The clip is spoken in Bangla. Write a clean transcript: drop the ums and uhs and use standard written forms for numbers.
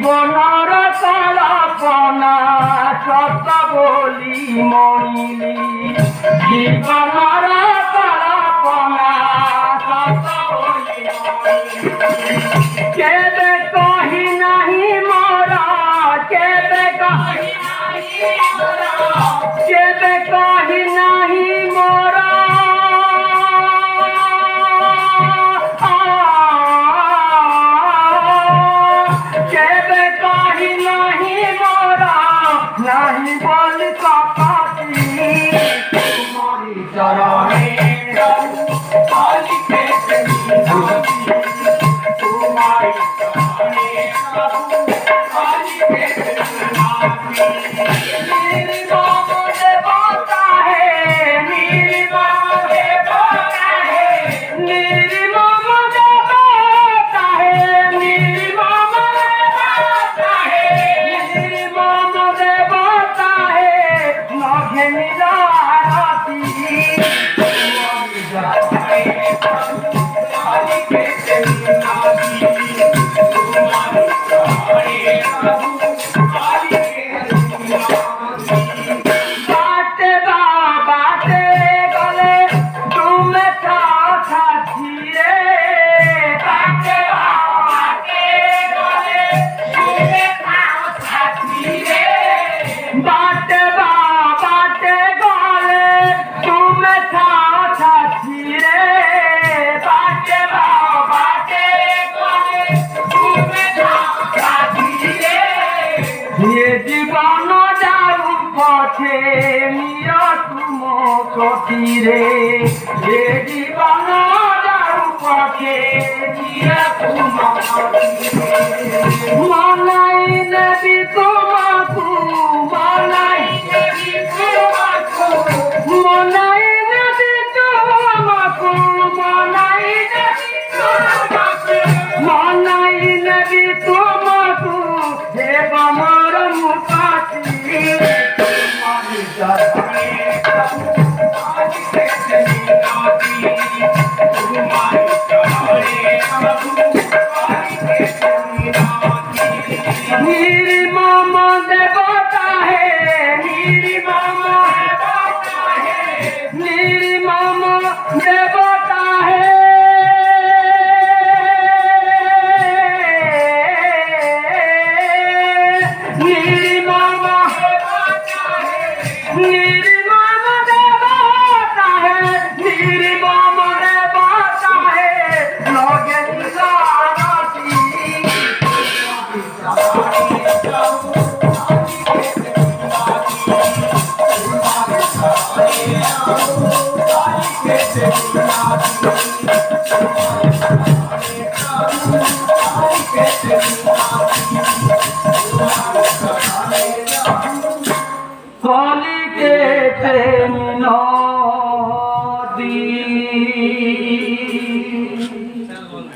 জীবনর কল্পনা সত বলি মনিলি জীবনর কল্পনা সত বলি কেবে কহি নাহি মোর কেবে কহি নাহি মোর কেবে কহি নাহি মোর নাহি বল কপাটি তোমারি চরণে তোমারি জীবন যাও পথে নিয় তুম কটিরে যে জীবন যাও পথে নিয় তুম মনাই নেবি তোমাকু মনাই নেবি তোমাকু মনাই নেবি তোমাকু মনাই নেবি তোমাকু মনাই নেবি তোমাকু হে বমর মুখাতি তোমারি চরণে তোমারি কেতনি তোমারি চরণে তোমারি কেতনি निर्मम देवता है निर्मम देवता है निर्मम देवता है निर्मम देवता है निर्मम देवता है निर्मम देवता है लगे কলিকে প্রেম